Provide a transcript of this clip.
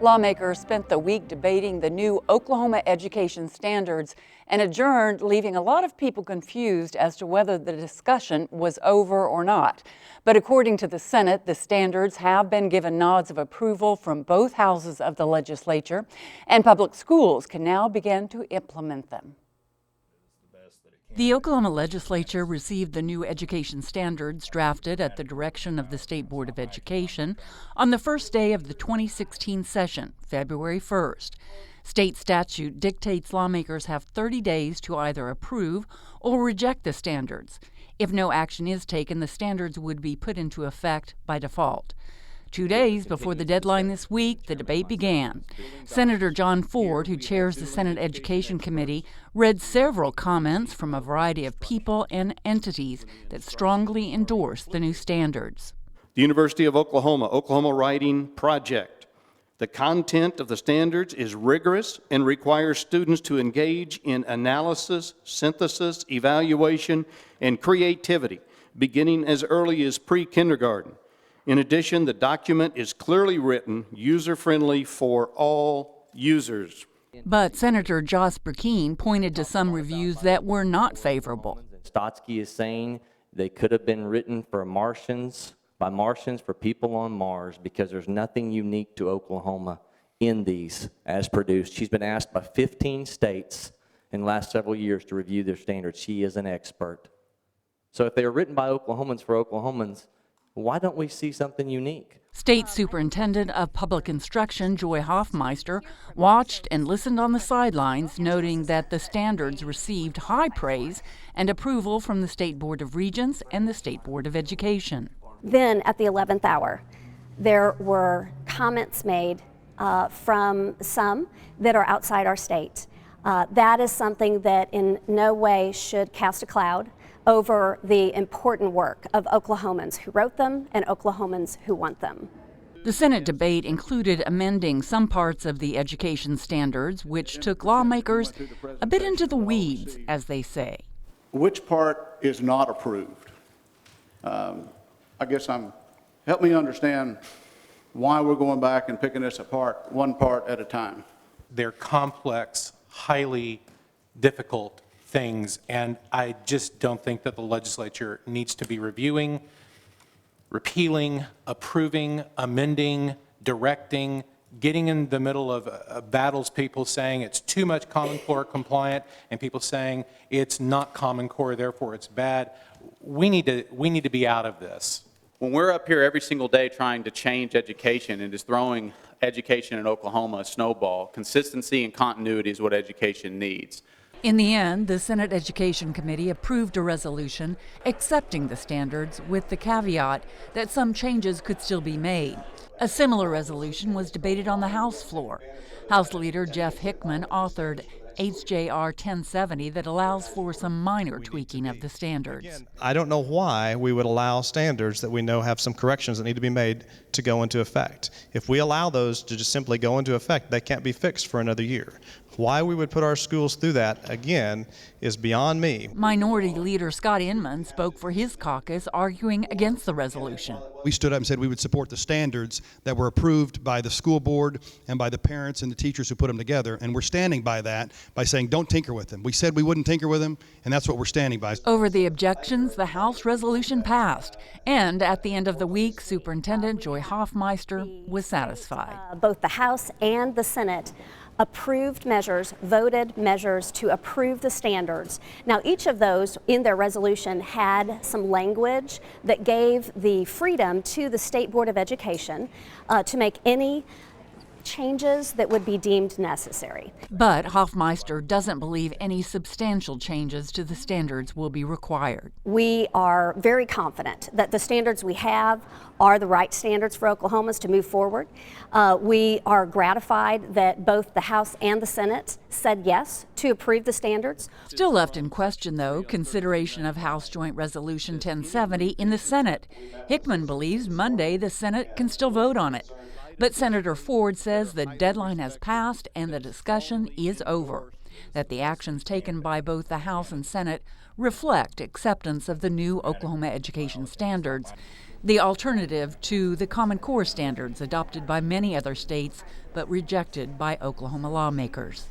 Lawmakers spent the week debating the new Oklahoma education standards and adjourned, leaving a lot of people confused as to whether the discussion was over or not. But according to the Senate, the standards have been given nods of approval from both houses of the legislature, and public schools can now begin to implement them. The Oklahoma legislature received the new education standards drafted at the direction of the State Board of Education on the first day of the 2016 session, February 1st. State statute dictates lawmakers have 30 days to either approve or reject the standards. If no action is taken, the standards would be put into effect by default. 2 days before the deadline this week, the debate began. Senator John Ford, who chairs the Senate Education Committee, read several comments from a variety of people and entities that strongly endorse the new standards. The University of Oklahoma Writing Project. The content of the standards is rigorous and requires students to engage in analysis, synthesis, evaluation, and creativity, beginning as early as pre-kindergarten. In addition, the document is clearly written, user-friendly for all users. But Senator Josh Burkeen pointed to some reviews that were not favorable. Stotsky is saying they could have been written for Martians, by Martians for people on Mars, because there's nothing unique to Oklahoma in these as produced. She's been asked by 15 states in the last several years to review their standards. She is an expert. So if they were written by Oklahomans for Oklahomans, why don't we see something unique? State Superintendent of Public Instruction Joy Hoffmeister watched and listened on the sidelines, noting that the standards received high praise and approval from the State Board of Regents and the State Board of Education. Then at the 11th hour, there were comments made from some that are outside our state. That is something that in no way should cast a cloud over the important work of Oklahomans who wrote them and Oklahomans who want them. The Senate debate included amending some parts of the education standards, which took lawmakers a bit into the weeds, as they say. Which part is not approved? Help me understand why we're going back and picking this apart, one part at a time. They're complex, highly difficult things, and I just don't think that the legislature needs to be reviewing, repealing, approving, amending, directing, getting in the middle of battles, people saying it's too much Common Core compliant and people saying it's not Common Core, therefore it's bad. We need to be out of this. When we're up here every single day trying to change education and just throwing education in Oklahoma a snowball, consistency and continuity is what education needs. In the end, the Senate Education Committee approved a resolution accepting the standards with the caveat that some changes could still be made. A similar resolution was debated on the House floor. House Leader Jeff Hickman authored HJR 1070 that allows for some minor tweaking of the standards. Again, I don't know why we would allow standards that we know have some corrections that need to be made to go into effect. If we allow those to just simply go into effect, they can't be fixed for another year. Why we would put our schools through that, again, is beyond me. Minority Leader Scott Inman spoke for his caucus, arguing against the resolution. We stood up and said we would support the standards that were approved by the school board and by the parents and the teachers who put them together, and we're standing by that by saying don't tinker with them. We said we wouldn't tinker with them, and that's what we're standing by. Over the objections, the House resolution passed, and at the end of the week, Superintendent Joy Hoffmeister was satisfied. Both the House and the Senate approved measures, voted measures to approve the standards. Now, each of those in their resolution had some language that gave the freedom to the State Board of Education to make any changes that would be deemed necessary. But Hoffmeister doesn't believe any substantial changes to the standards will be required. We are very confident that the standards we have are the right standards for Oklahomans to move forward. We are gratified that both the House and the Senate said yes to approve the standards. Still left in question, though, consideration of House Joint Resolution 1070 in the Senate. Hickman believes Monday the Senate can still vote on it. But Senator Ford says the deadline has passed and the discussion is over, that the actions taken by both the House and Senate reflect acceptance of the new Oklahoma education standards. the alternative to the Common Core standards adopted by many other states but rejected by Oklahoma lawmakers.